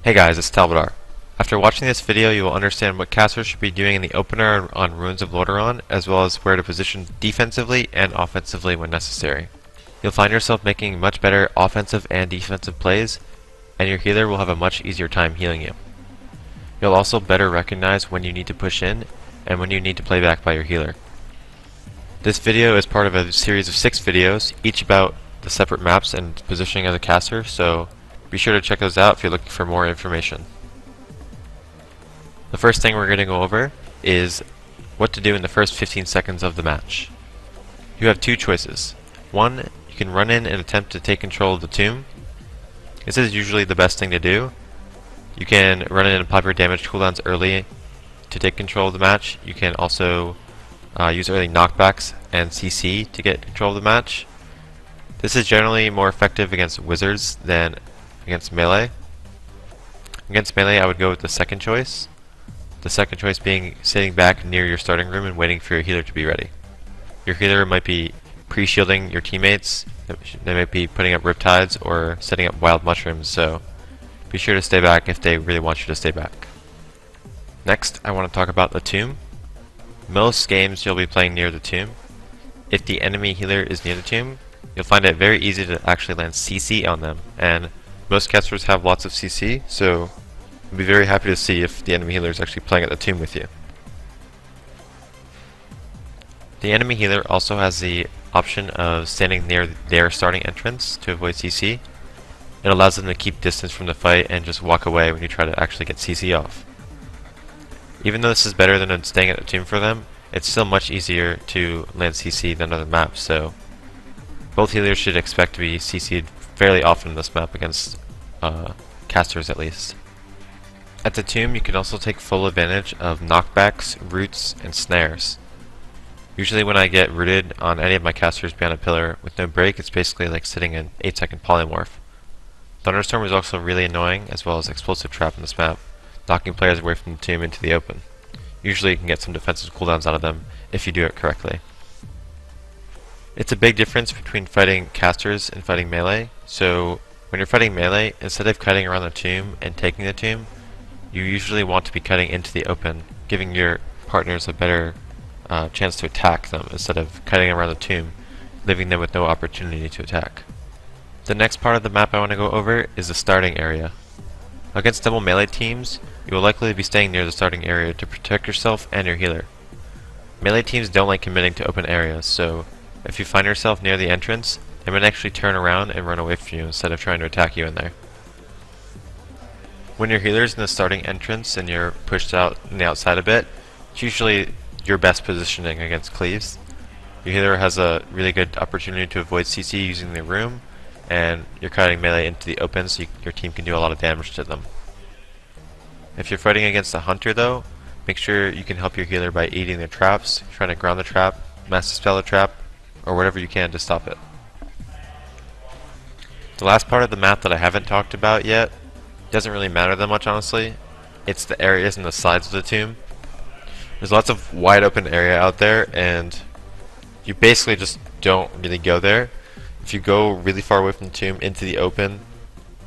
Hey guys, it's Talbadar. After watching this video, you will understand what casters should be doing in the opener on Ruins of Lordaeron, as well as where to position defensively and offensively when necessary. You'll find yourself making much better offensive and defensive plays, and your healer will have a much easier time healing you. You'll also better recognize when you need to push in, and when you need to play back by your healer. This video is part of a series of 6 videos, each about the separate maps and positioning as a caster, so be sure to check those out if you're looking for more information. The first thing we're going to go over is what to do in the first 15 seconds of the match. You have two choices. One, you can run in and attempt to take control of the tomb. This is usually the best thing to do. You can run in and pop your damage cooldowns early to take control of the match. You can also use early knockbacks and CC to get control of the match. This is generally more effective against wizards than against melee. Against melee, I would go with the second choice. The second choice being sitting back near your starting room and waiting for your healer to be ready. Your healer might be pre-shielding your teammates, they might be putting up riptides or setting up wild mushrooms, so be sure to stay back if they really want you to stay back. Next, I want to talk about the tomb. Most games you'll be playing near the tomb. If the enemy healer is near the tomb, you'll find it very easy to actually land CC on them, and most casters have lots of CC, so I'd be very happy to see if the enemy healer is actually playing at the tomb with you. The enemy healer also has the option of standing near their starting entrance to avoid CC. It allows them to keep distance from the fight and just walk away when you try to actually get CC off. Even though this is better than staying at the tomb for them, it's still much easier to land CC than other maps, so both healers should expect to be CC'd fairly often in this map against casters at least. At the tomb, you can also take full advantage of knockbacks, roots, and snares. Usually when I get rooted on any of my casters beyond a pillar with no break, it's basically like sitting in 8-second polymorph. Thunderstorm is also really annoying, as well as Explosive Trap in this map, knocking players away from the tomb into the open. Usually you can get some defensive cooldowns out of them if you do it correctly. It's a big difference between fighting casters and fighting melee, so when you're fighting melee, instead of cutting around the tomb and taking the tomb, you usually want to be cutting into the open, giving your partners a better chance to attack them instead of cutting around the tomb, leaving them with no opportunity to attack. The next part of the map I want to go over is the starting area. Against double melee teams, you will likely be staying near the starting area to protect yourself and your healer. Melee teams don't like committing to open areas, so if you find yourself near the entrance, they might actually turn around and run away from you instead of trying to attack you in there. When your healer's in the starting entrance and you're pushed out on the outside a bit, it's usually your best positioning against cleaves. Your healer has a really good opportunity to avoid CC using the room, and you're cutting melee into the open so your team can do a lot of damage to them. If you're fighting against a hunter though, make sure you can help your healer by eating their traps, trying to ground the trap, mass dispel the trap, or whatever you can to stop it. The last part of the map that I haven't talked about yet doesn't really matter that much, honestly. It's the areas and the sides of the tomb. There's lots of wide open area out there, and you basically just don't really go there. If you go really far away from the tomb into the open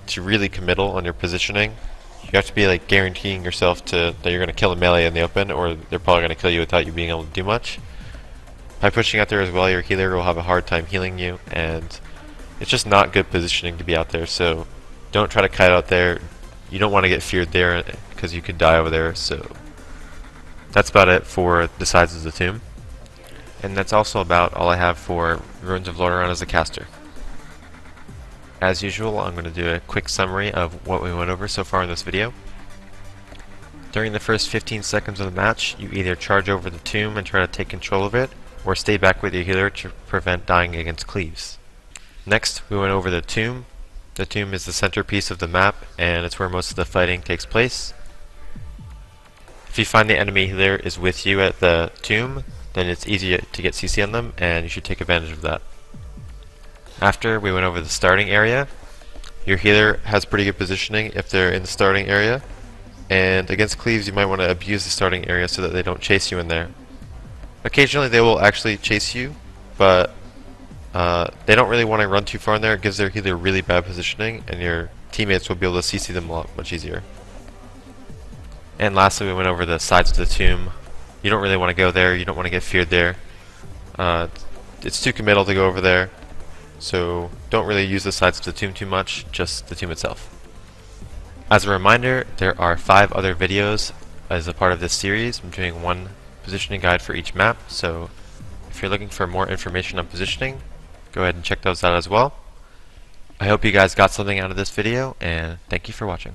to really committal on your positioning, you have to be like guaranteeing yourself that you're going to kill a melee in the open, or they're probably going to kill you without you being able to do much. By pushing out there as well, your healer will have a hard time healing you, and it's just not good positioning to be out there, so don't try to kite out there. You don't want to get feared there because you could die over there, so that's about it for the sides of the tomb. And that's also about all I have for Ruins of Lordaeron as a caster. As usual, I'm going to do a quick summary of what we went over so far in this video. During the first 15 seconds of the match, you either charge over the tomb and try to take control of it, or stay back with your healer to prevent dying against cleaves. Next, we went over the tomb. The tomb is the centerpiece of the map, and it's where most of the fighting takes place. If you find the enemy healer is with you at the tomb, then it's easy to get CC on them, and you should take advantage of that. After, we went over the starting area. Your healer has pretty good positioning if they're in the starting area, and against cleaves you might want to abuse the starting area so that they don't chase you in there. Occasionally they will actually chase you, but they don't really want to run too far in there. It gives their healer really bad positioning, and your teammates will be able to CC them a lot much easier. And lastly, we went over the sides of the tomb. You don't really want to go there, you don't want to get feared there. It's too committal to go over there, so don't really use the sides of the tomb too much, just the tomb itself. As a reminder, there are 5 other videos as a part of this series. I'm doing one positioning guide for each map, so if you're looking for more information on positioning, go ahead and check those out as well. I hope you guys got something out of this video, and thank you for watching.